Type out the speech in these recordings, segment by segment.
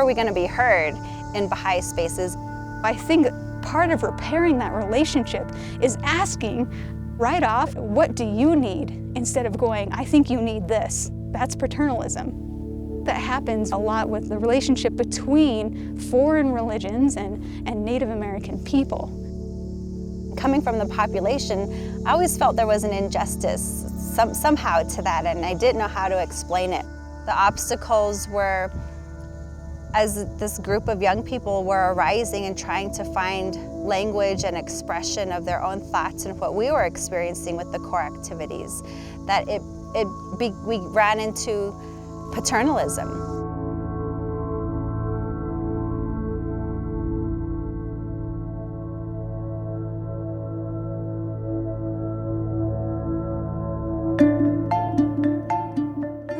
are we going to be heard in Baha'i spaces? I think part of repairing that relationship is asking right off, what do you need? Instead of going, I think you need this. That's paternalism. That happens a lot with the relationship between foreign religions and Native American people. Coming from the population, I always felt there was an injustice somehow to that, and I didn't know how to explain it. The obstacles were, as this group of young people were arising and trying to find language and expression of their own thoughts and what we were experiencing with the core activities, that we ran into paternalism.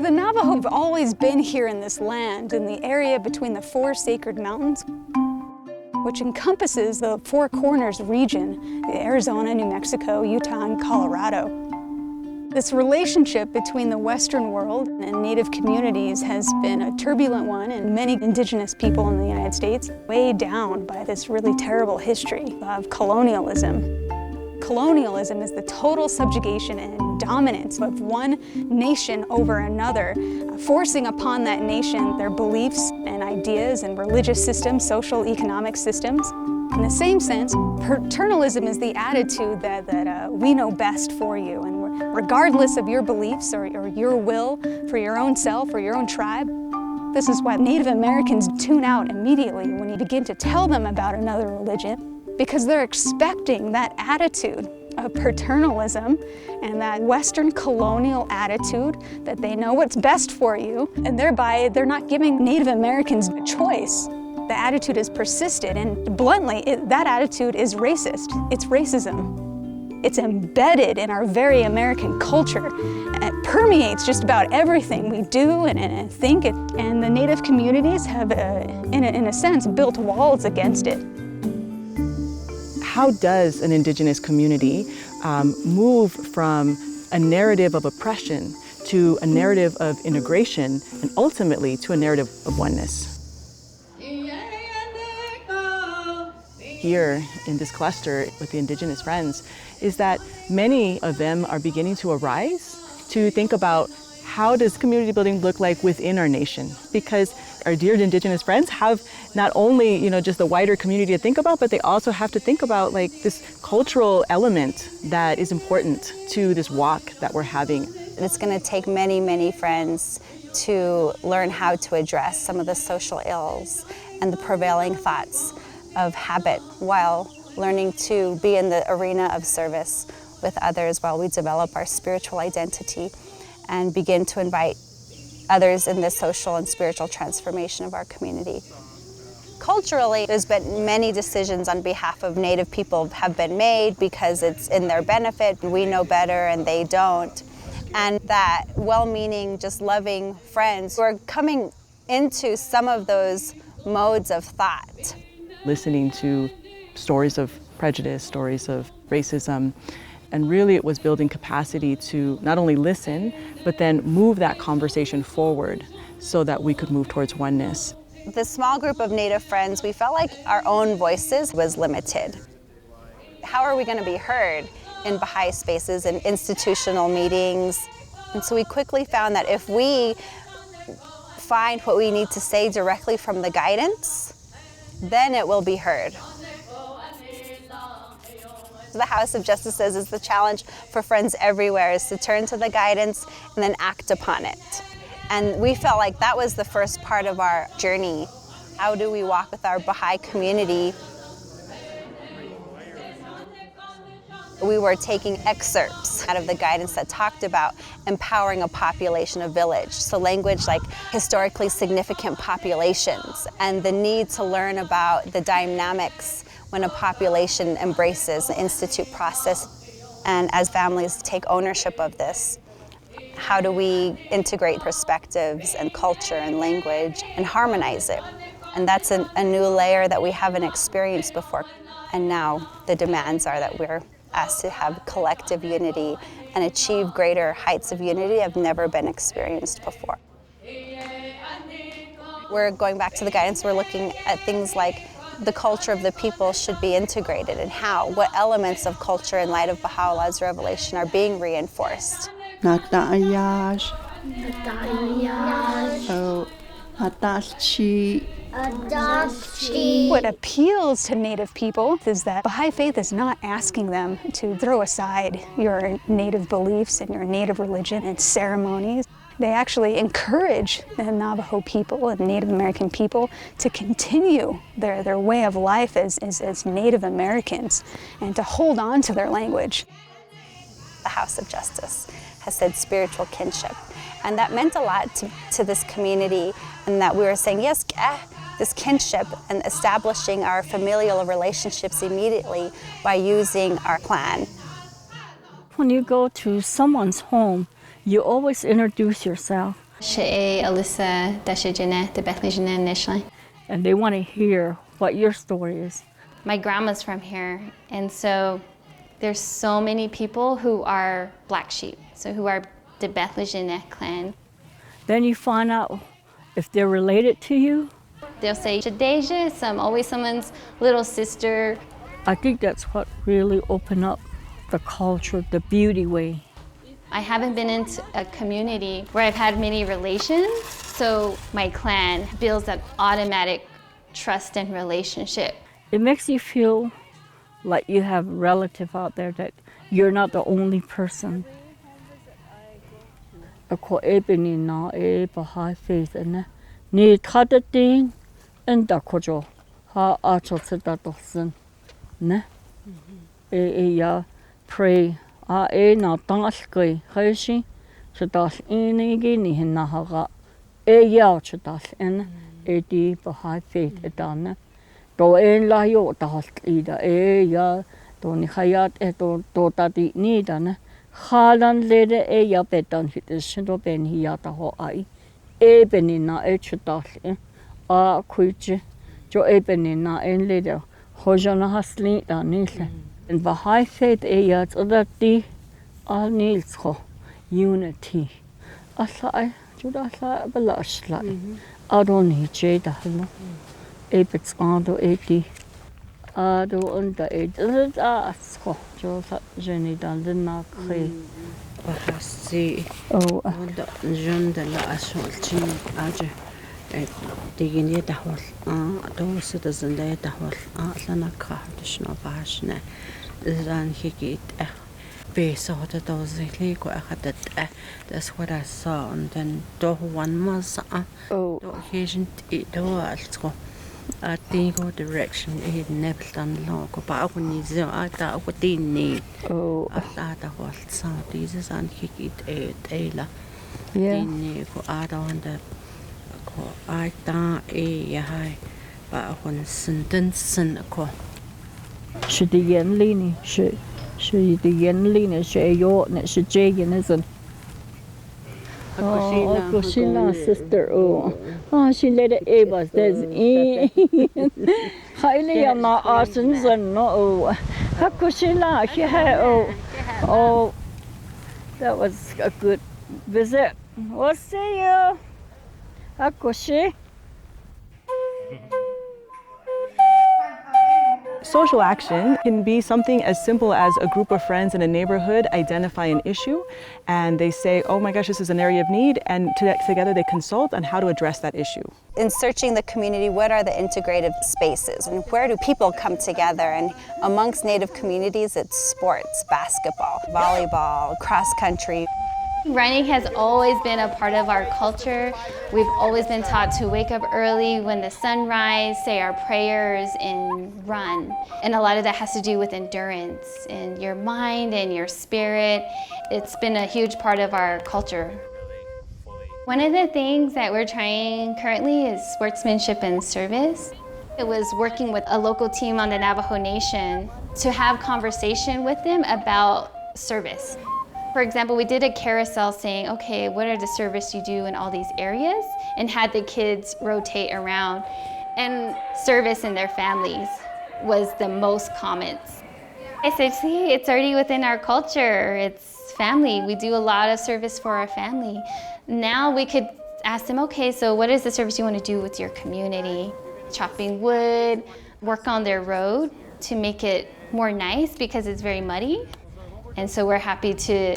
The Navajo have always been here in this land, in the area between the four sacred mountains, which encompasses the Four Corners region, Arizona, New Mexico, Utah, and Colorado. This relationship between the Western world and Native communities has been a turbulent one, and many indigenous people in the United States weighed down by this really terrible history of colonialism. Colonialism is the total subjugation and dominance of one nation over another, forcing upon that nation their beliefs and ideas and religious systems, social, economic systems. In the same sense, paternalism is the attitude that we know best for you, and regardless of your beliefs or your will for your own self or your own tribe. This is why Native Americans tune out immediately when you begin to tell them about another religion, because they're expecting that attitude of paternalism and that Western colonial attitude that they know what's best for you, and thereby they're not giving Native Americans a choice. The attitude has persisted, and bluntly, that attitude is racist. It's racism. It's embedded in our very American culture, and it permeates just about everything we do and think. And the Native communities have, in a sense, built walls against it. How does an indigenous community move from a narrative of oppression to a narrative of integration and ultimately to a narrative of oneness? Here in this cluster with the indigenous friends is that many of them are beginning to arise to think about how does community building look like within our nation? Because our dear indigenous friends have not only, just the wider community to think about, but they also have to think about like this cultural element that is important to this walk that we're having. It's going to take many, many friends to learn how to address some of the social ills and the prevailing thoughts of habit while learning to be in the arena of service with others while we develop our spiritual identity and begin to invite others in the social and spiritual transformation of our community. Culturally, there's been many decisions on behalf of Native people have been made because it's in their benefit. We know better and they don't. And that well-meaning, just loving friends who are coming into some of those modes of thought. Listening to stories of prejudice, stories of racism, and really it was building capacity to not only listen, but then move that conversation forward so that we could move towards oneness. The small group of Native friends, we felt like our own voices was limited. How are we going to be heard in Baha'i spaces and institutional meetings? And so we quickly found that if we find what we need to say directly from the guidance, then it will be heard. The House of Justices is the challenge for friends everywhere, is to turn to the guidance and then act upon it. And we felt like that was the first part of our journey. How do we walk with our Baha'i community? We were taking excerpts out of the guidance that talked about empowering a population, a village. So language like historically significant populations and the need to learn about the dynamics when a population embraces the institute process. And as families take ownership of this, how do we integrate perspectives and culture and language and harmonize it? And that's a new layer that we haven't experienced before. And now the demands are that we're asked to have collective unity and achieve greater heights of unity have never been experienced before. We're going back to the guidance, we're looking at things like the culture of the people should be integrated and how, what elements of culture in light of Baha'u'llah's revelation are being reinforced. What appeals to Native people is that Baha'i faith is not asking them to throw aside your Native beliefs and your Native religion and ceremonies. They actually encourage the Navajo people and Native American people to continue their way of life as Native Americans and to hold on to their language. The House of Justice has said spiritual kinship, and that meant a lot to this community, and that we were saying, yes, this kinship and establishing our familial relationships immediately by using our clan. When you go to someone's home, you always introduce yourself. And they want to hear what your story is. My grandma's from here, and so there's so many people who are black sheep, so who are the Bethlehem clan. Then you find out if they're related to you. They'll say, Shadeja, always someone's little sister. I think that's what really opened up the culture, the beauty way. I haven't been into a community where I've had many relations, so my clan builds that automatic trust and relationship. It makes you feel like you have a relative out there, that you're not the only person. Ako ebony na Baha'i faith na ni tadating and dakojo ha acho sedatosen ne ya pray na tangaskei heishi sedas inigi ni hinahaga ya sedas en di Baha'i faith edana to en la yo das ida ya to ni hayat to tadi ni dana Halan lede ya betan hitishindo ben hiyata ho ai ebenina echutas a kuichi jo ebenina en lede hojana hasli da nile in Baha'i faith ya tsadati a nilsho unity asai judasa balashla adoni jeda no ebets ando eti ado unda asko jo jeni dan den na kre Bahasi unda junda la asolchi aje digini dahwal do citizen da dahwal lana ka dishno bahashne zan hikit be so that those illegal ahadat that's what I saw, and then do one was do occasion it do also I think what direction it never done long but when you see I thought what they need I thought was so this is an hikit ela yeah ni ko ada onda ko I thought ya ba when sentence ko should the yen lini should the yen lini should yo ne should jagen isn't Kushina sister she let it Eva says highly I'm not awesome no Hakushina she had oh that was a good visit. We'll see you Hakushi. Social action can be something as simple as a group of friends in a neighborhood identify an issue and they say, oh my gosh, this is an area of need, and together they consult on how to address that issue. In searching the community, what are the integrative spaces and where do people come together? And amongst Native communities, it's sports, basketball, volleyball, cross country. Running has always been a part of our culture. We've always been taught to wake up early when the sun rises, say our prayers, and run. And a lot of that has to do with endurance in your mind and your spirit. It's been a huge part of our culture. One of the things that we're trying currently is sportsmanship and service. It was working with a local team on the Navajo Nation to have conversation with them about service. For example, we did a carousel saying, okay, what are the service you do in all these areas? And had the kids rotate around. And service in their families was the most comments. I said, see, it's already within our culture. It's family. We do a lot of service for our family. Now we could Ask them, okay, so what is the service you want to do with your community? Chopping wood, work on their road to make it more nice because it's very muddy. And so we're happy to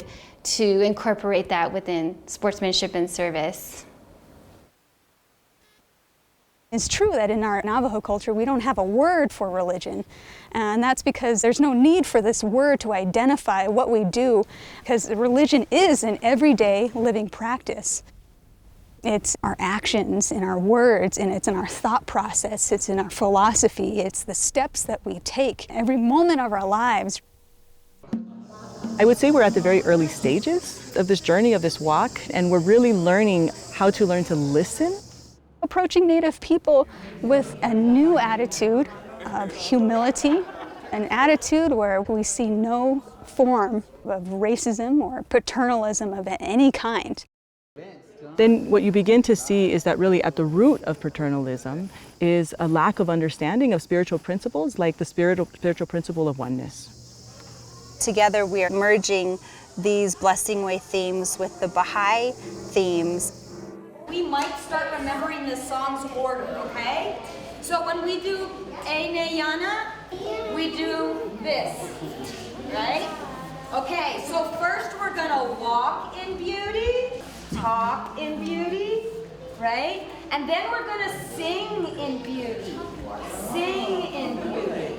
incorporate that within sportsmanship and service. It's true that in our Navajo culture, we don't have a word for religion. And that's because there's no need for this word to identify what we do, because religion is an everyday living practice. It's our actions and our words, and it's in our thought process, it's in our philosophy, it's the steps that we take every moment of our lives. I would say we're at the very early stages of this journey, of this walk, and we're really learning how to learn to listen. Approaching Native people with a new attitude of humility, an attitude where we see no form of racism or paternalism of any kind. Then what you begin to see is that really at the root of paternalism is a lack of understanding of spiritual principles, like the spiritual principle of oneness. Together we are merging these Blessing Way themes with the Baha'i themes. We might start remembering the song's order, okay? So when we do Eineyana, we do this, right? Okay, so first we're gonna walk in beauty, talk in beauty, right? And then we're gonna sing in beauty. Sing in beauty.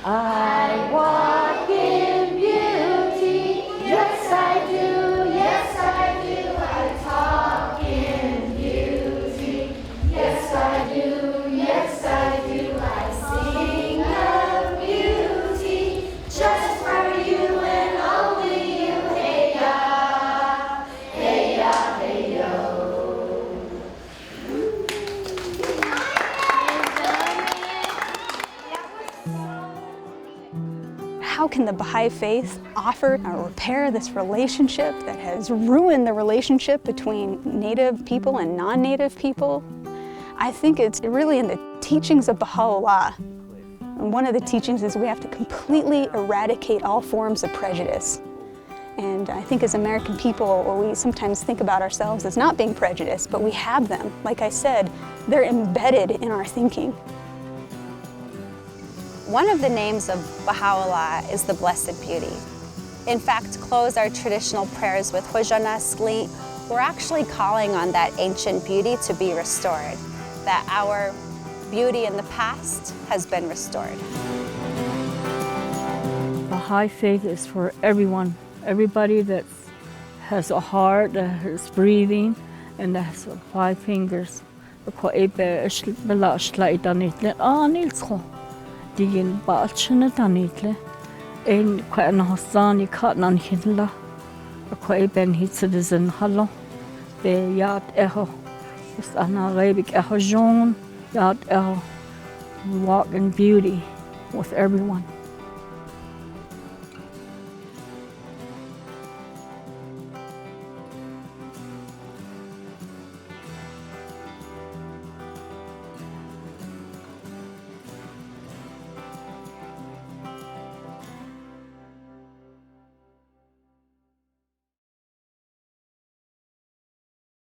I walk in beauty, yes I do, yes I do. I talk in beauty, yes I do, yes I do. I sing of beauty, just for you and only you. Hey ya, hey ya, hey yo. How can the Baha'i faith offer or repair this relationship that has ruined the relationship between Native people and non-Native people? I think it's really in the teachings of Baha'u'llah. And one of the teachings is we have to completely eradicate all forms of prejudice. And I think as American people, we sometimes think about ourselves as not being prejudiced, but we have them. Like I said, they're embedded in our thinking. One of the names of Baha'u'llah is the Blessed Beauty. In fact, to close our traditional prayers with Hojana Skli, we're actually calling on that ancient beauty to be restored, that our beauty in the past has been restored. Baha'i faith is for everyone, everybody that has a heart, that is breathing, and that has 5 fingers. Digin baalchana tanitle, ein kwana hosani katnan hidla, a ben hit citizen hallo, the yard echo, was an Arabic echo John, yard echo, walk in beauty with everyone.